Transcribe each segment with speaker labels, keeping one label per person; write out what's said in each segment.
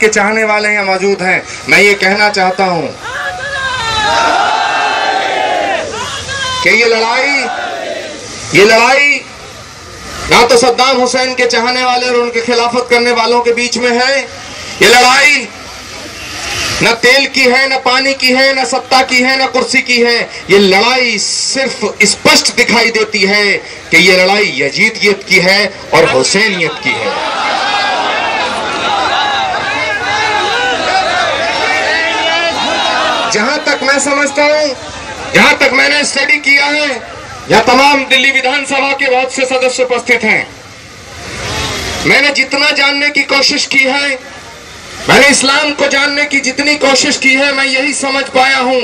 Speaker 1: के चाहने वाले यहाँ मौजूद हैं, मैं ये कहना चाहता हूँ कि ये लड़ाई ना तो सद्दाम हुसैन के चाहने वाले और उनके खिलाफत करने वालों के बीच में है। ये लड़ाई न तेल की है, न पानी की है, न सत्ता की है, न कुर्सी की है। ये लड़ाई सिर्फ स्पष्ट दिखाई देती है कि ये लड़ाई यजीदियत की है और हुसैनियत की है। जहां तक मैं समझता हूं, जहां तक मैंने स्टडी किया है, यह तमाम दिल्ली विधानसभा के बहुत से सदस्य उपस्थित हैं। मैंने जितना जानने की कोशिश की है, मैंने इस्लाम को जानने की जितनी कोशिश की है, मैं यही समझ पाया हूं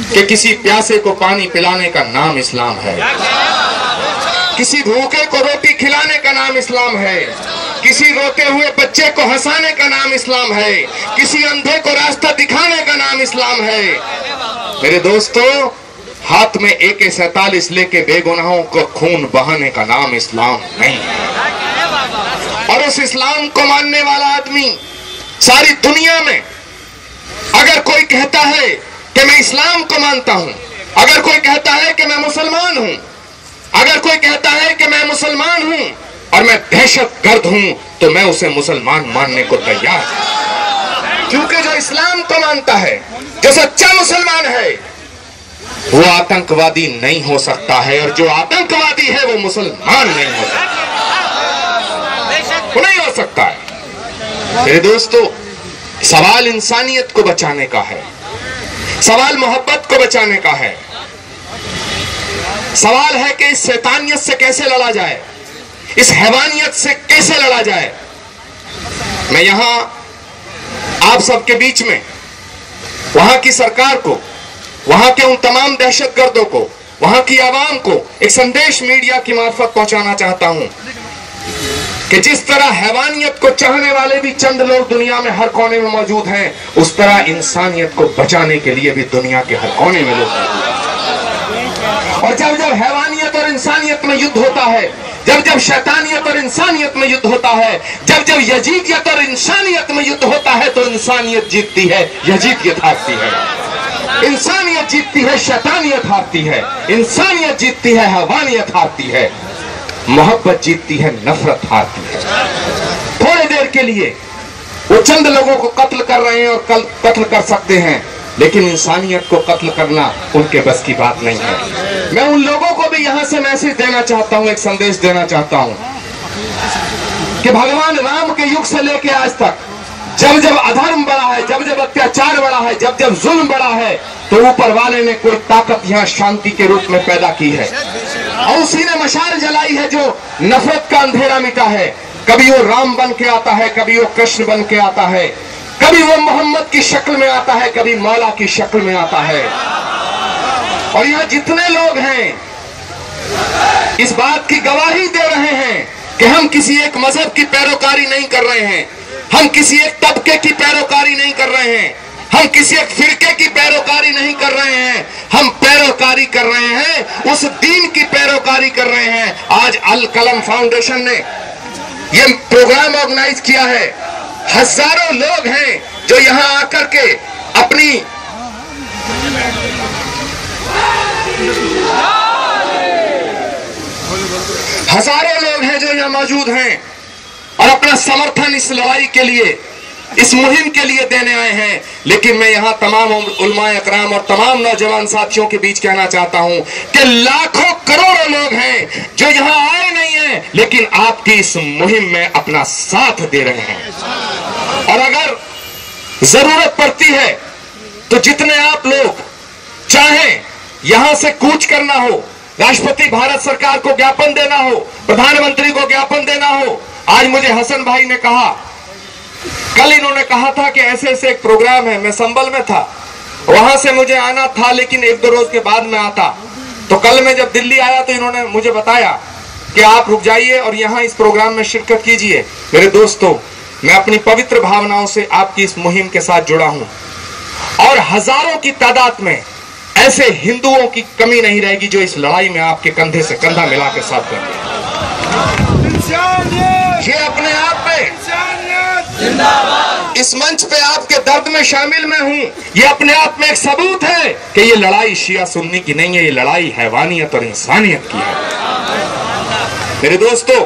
Speaker 1: कि किसी प्यासे को पानी पिलाने का नाम इस्लाम है, किसी भूखे को रोटी खिलाने का नाम इस्लाम है, किसी रोते हुए बच्चे को हंसाने का नाम इस्लाम है, किसी अंधे को रास्ता दिखाने का नाम इस्लाम है। मेरे दोस्तों, हाथ में AK-47 लेके बेगुनाहों को खून बहाने का नाम इस्लाम नहीं है। और उस इस्लाम को मानने वाला आदमी सारी दुनिया में, अगर कोई कहता है कि मैं इस्लाम को मानता हूं, अगर कोई कहता है कि मैं मुसलमान हूं, अगर कोई कहता है कि मैं मुसलमान हूं और मैं दहशतगर्द हूं, तो मैं उसे मुसलमान मानने को तैयार हूं। क्योंकि जो इस्लाम को मानता है, जो सच्चा मुसलमान है, वो आतंकवादी नहीं हो सकता है, और जो आतंकवादी है वो मुसलमान नहीं हो सकता, वो नहीं हो सकता है। मेरे दोस्तों, सवाल इंसानियत को बचाने का है, सवाल मोहब्बत को बचाने का है, सवाल है कि इस शैतानियत से कैसे लड़ा जाए, इस हैवानियत से कैसे लड़ा जाए। मैं यहां आप सबके बीच में वहां की सरकार को, वहां के उन तमाम दहशतगर्दों को, वहां की आवाम को एक संदेश मीडिया की मार्फत पहुंचाना चाहता हूं कि जिस तरह हैवानियत को चाहने वाले भी चंद लोग दुनिया में हर कोने में मौजूद हैं, उस तरह इंसानियत को बचाने के लिए भी दुनिया के हर कोने में लोग हैं। और जब जब हैवानियत और इंसानियत में युद्ध होता है, जब जब शैतानियत और इंसानियत में युद्ध होता है, जब जब यजीदियत और इंसानियत में युद्ध होता है, तो इंसानियत जीतती है, यजीदियत हारती है। इंसानियत जीतती है, शैतानियत हारती है। इंसानियत जीतती है, हैवानियत हारती है। मोहब्बत जीतती है, नफरत हारती है। थोड़ी देर के लिए वो चंद लोगों को कत्ल कर रहे हैं और कल कत्ल कर सकते हैं, लेकिन इंसानियत को कत्ल करना उनके बस की बात नहीं है। मैं उन लोगों को भी यहां से मैसेज देना चाहता हूं, एक संदेश देना चाहता हूं कि भगवान राम के युग से लेकर आज तक जब जब अधर्म बढ़ा है, जब जब अत्याचार बढ़ा है, जब जब जुल्म बढ़ा है, तो ऊपर वाले ने कोई ताकत यहाँ शांति के रूप में पैदा की है, और उसी ने मशाल जलाई है जो नफरत का अंधेरा मिटा है। कभी वो राम बन के आता है, कभी वो कृष्ण बन के आता है, कभी वो मोहम्मद की शक्ल में आता है, कभी मौला की शक्ल में आता है। और यहाँ जितने लोग हैं इस बात की गवाही दे रहे हैं कि हम किसी एक मजहब की पैरोकारी नहीं कर रहे हैं, हम किसी एक तबके की पैरोकारी नहीं कर रहे हैं, हम किसी एक फिरके की पैरोकारी नहीं कर रहे हैं, हम पैरोकारी कर रहे हैं, उस दीन की पैरोकारी कर रहे हैं। आज अल कलम फाउंडेशन ने ये प्रोग्राम ऑर्गेनाइज किया है। हजारों लोग हैं जो यहां आकर के अपनी हजारों लोग हैं जो यहां मौजूद हैं और अपना समर्थन इस लड़ाई के लिए, इस मुहिम के लिए देने आए हैं। लेकिन मैं यहां तमाम उलमाए अकराम और तमाम नौजवान साथियों के बीच कहना चाहता हूं कि लाखों करोड़ों लोग हैं जो यहां आए नहीं हैं, लेकिन आपकी इस मुहिम में अपना साथ दे रहे हैं। और अगर जरूरत पड़ती है तो जितने आप लोग चाहें यहां से कूच करना हो, राष्ट्रपति भारत सरकार को ज्ञापन देना हो, प्रधानमंत्री को ज्ञापन देना हो। आज मुझे हसन भाई ने कहा, कल इन्होंने कहा था कि ऐसे ऐसे एक प्रोग्राम है, मैं संबल में था, वहां से मुझे आना था लेकिन एक दो रोज के बाद में आता। तो कल मैं जब दिल्ली आया तो इन्होंने मुझे बताया कि आप रुक जाइए और यहाँ इस प्रोग्राम में शिरकत कीजिए। मेरे दोस्तों, मैं अपनी पवित्र भावनाओं से आपकी इस मुहिम के साथ जुड़ा हूं और हजारों की तादाद में ऐसे हिंदुओं की कमी नहीं रहेगी जो इस लड़ाई में आपके कंधे से कंधा मिला के साथ देंगे। ये अपने आप में इस मंच पे आपके दर्द में शामिल मैं हूं, ये अपने आप में एक सबूत है कि ये लड़ाई शिया सुन्नी की नहीं है, ये लड़ाई हैवानियत और इंसानियत की है। मेरे दोस्तों,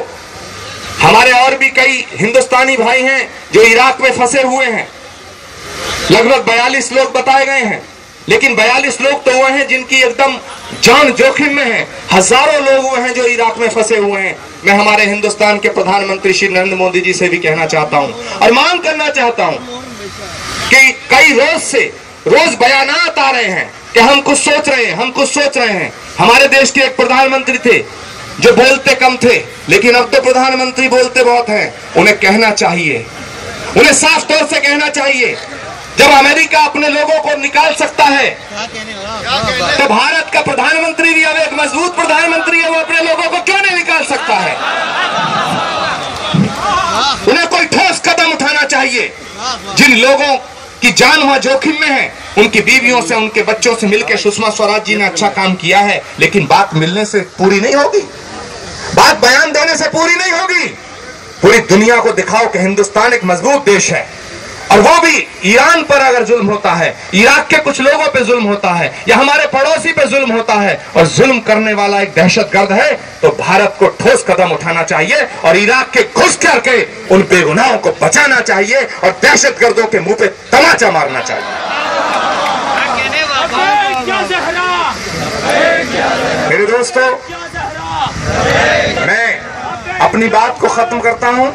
Speaker 1: हमारे और भी कई हिंदुस्तानी भाई हैं जो इराक में फंसे हुए हैं। लगभग 42 लोग बताए गए हैं, लेकिन 42 लोग तो वो हैं जिनकी एकदम जान जोखिम में है। हजारों लोग वो हैं जो इराक में फंसे हुए हैं। मैं हमारे हिंदुस्तान के प्रधानमंत्री श्री नरेंद्र मोदी जी से भी कहना चाहता हूं और मांग करना चाहता हूं कि कई रोज बयानात आ रहे हैं कि हम कुछ सोच रहे हैं। हमारे देश के एक प्रधानमंत्री थे जो बोलते कम थे, लेकिन अब तो प्रधानमंत्री बोलते बहुत हैं। उन्हें कहना चाहिए, उन्हें साफ तौर से कहना चाहिए, जब अमेरिका अपने लोगों को निकाल सकता है तो भारत का प्रधानमंत्री भी अब एक मजबूत प्रधानमंत्री है, वो अपने लोगों को क्यों नहीं निकाल सकता है? उन्हें कोई ठोस कदम उठाना चाहिए। जिन लोगों की जान वहां जोखिम में है, उनकी बीवियों से, उनके बच्चों से मिलकर सुषमा स्वराज जी ने अच्छा काम किया है, लेकिन बात मिलने से पूरी नहीं होगी, बात बयान देने से पूरी नहीं होगी। पूरी दुनिया को दिखाओ कि हिंदुस्तान एक मजबूत देश है। और वो भी ईरान पर अगर जुल्म होता है, इराक के कुछ लोगों पे जुल्म होता है, या हमारे पड़ोसी पे जुल्म होता है और जुल्म करने वाला एक दहशतगर्द है, तो भारत को ठोस कदम उठाना चाहिए और इराक के घुस करके उन बेगुनाहों को बचाना चाहिए और दहशतगर्दों के मुंह पे तमाचा मारना चाहिए। मेरे दोस्तों, मैं अपनी बात को खत्म करता हूं।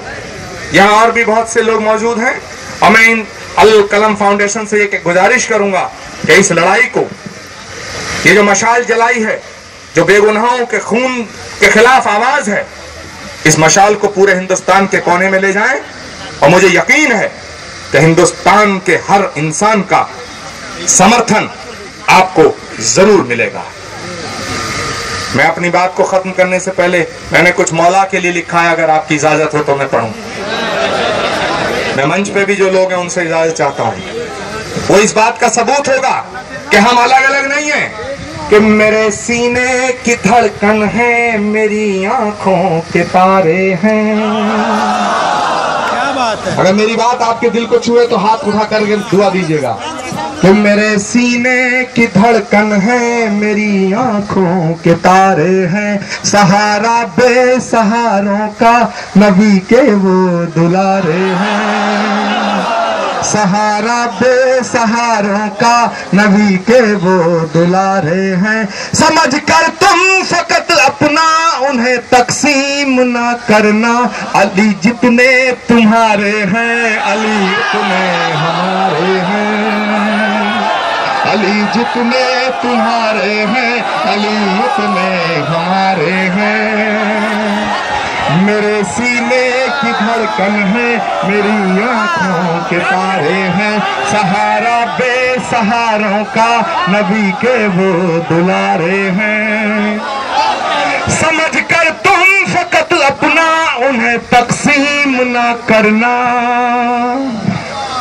Speaker 1: यहां और भी बहुत से लोग मौजूद हैं और मैं इन अल कलम फाउंडेशन से एक गुजारिश करूंगा कि इस लड़ाई को, ये जो मशाल जलाई है, जो बेगुनाहों के खून के खिलाफ आवाज है, इस मशाल को पूरे हिंदुस्तान के कोने में ले जाएं। और मुझे यकीन है कि हिंदुस्तान के हर इंसान का समर्थन आपको जरूर मिलेगा। मैं अपनी बात को खत्म करने से पहले मैंने कुछ मौला के लिए लिखा है, अगर आपकी इजाजत हो तो मैं पढ़ूं। मैं मंच पे भी जो लोग हैं उनसे इजाजत चाहता हूं। वो इस बात का सबूत होगा कि हम अलग अलग नहीं हैं, कि मेरे सीने की धड़कन है, मेरी आंखों के तारे हैं। क्या बात है? अगर मेरी बात आपके दिल को छुए तो हाथ उठा करके दुआ दीजिएगा कि मेरे सीने की धड़कन है, मेरी आंखों के तारे हैं, सहारा बेसहारों का नबी के वो दुलारे हैं, सहारा बेसहारों का नबी के वो दुलारे हैं। समझ कर तुम फकत अपना उन्हें तकसीम ना करना, अली जितने तुम्हारे हैं, अली उतने हमारे हैं, अली जितने तुम्हारे हैं, अली उतने हमारे हैं। मेरे सीने की धड़कन है, मेरी आंखों के तारे हैं, सहारा बेसहारों का नबी के वो दुलारे हैं। समझ कर तुम फकत अपना उन्हें तकसीम ना करना,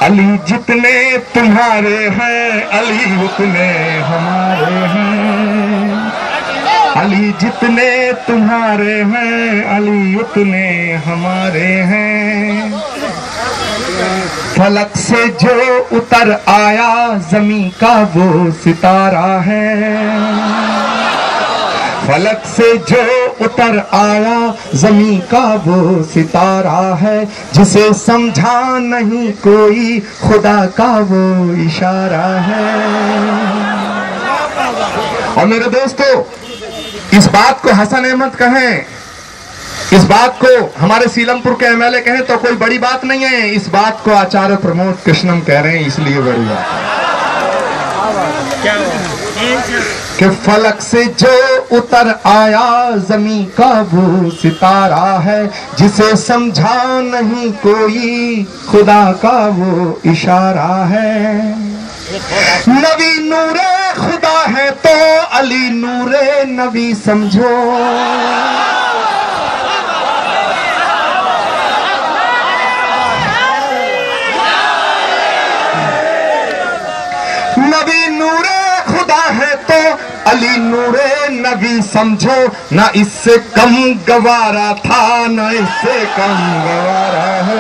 Speaker 1: अली जितने तुम्हारे हैं, अली उतने हमारे हैं, अली जितने तुम्हारे हैं, अली उतने हमारे हैं। फलक से जो उतर आया ज़मीं का वो सितारा है, फलक से जो उतर आया ज़मीं का वो सितारा है, जिसे समझा नहीं कोई खुदा का वो इशारा है। और मेरे दोस्तों, इस बात को हसन अहमद कहें, इस बात को हमारे सीलमपुर के एमएलए कहें तो कोई बड़ी बात नहीं है, इस बात को आचार्य प्रमोद कृष्णम कह रहे हैं, इसलिए बड़ी बात कि फलक से जो उतर आया ज़मीं का वो सितारा है, जिसे समझा नहीं कोई खुदा का वो इशारा है। नबी नूरे खुदा है तो अली नूरे नबी समझो, नबी नूरे खुदा है तो अली नूरे नबी समझो, ना इससे कम गवारा था, ना इससे कम गवारा है।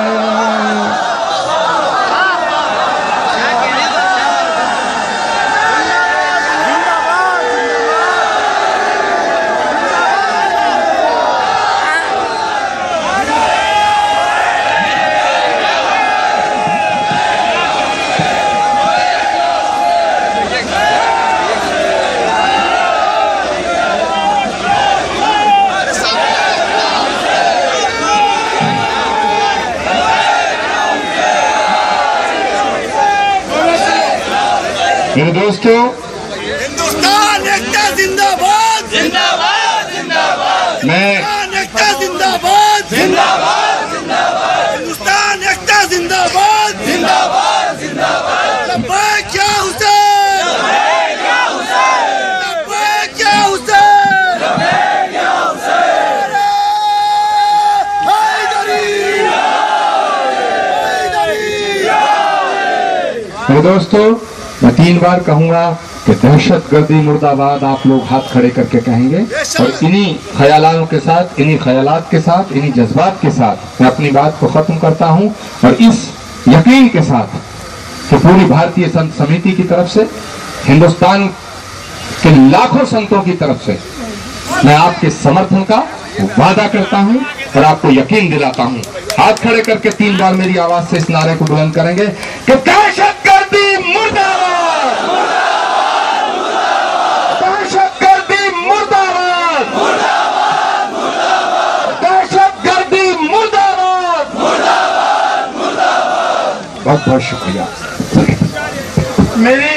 Speaker 2: मेरे दोस्तों,
Speaker 3: हिंदुस्तान एकता जिंदाबाद जिंदाबाद जिंदाबाद।
Speaker 2: मैं
Speaker 3: एकता जिंदाबाद जिंदाबाद जिंदाबाद। हिंदुस्तान एकता जिंदाबाद जिंदाबाद जिंदाबाद। लब्बैक या हुसैन, लब्बैक या हुसैन, लब्बैक या हुसैन, लब्बैक या हुसैन।
Speaker 2: मेरे दोस्तों, मैं 3 बार कहूंगा कि दहशतगर्दी मुर्दाबाद आप लोग हाथ खड़े करके कहेंगे। और इन्हीं ख्यालों के साथ, इन्हीं ख्यालात के साथ, इन्हीं जज्बात के साथ मैं अपनी बात को खत्म करता हूं और इस यकीन के साथ कि पूरी भारतीय संत समिति की तरफ से, हिंदुस्तान के लाखों संतों की तरफ से मैं आपके समर्थन का वादा करता हूं और आपको यकीन दिलाता हूं। हाथ खड़े करके 3 बार मेरी आवाज से इस नारे को बुलंद करेंगे कि दहशतगर्दी मुर्दाबाद, दहशतगर्दी मुर्दाबाद, दहशतगर्दी मुर्दाबाद। बहुत बहुत शुक्रिया।
Speaker 4: मेरी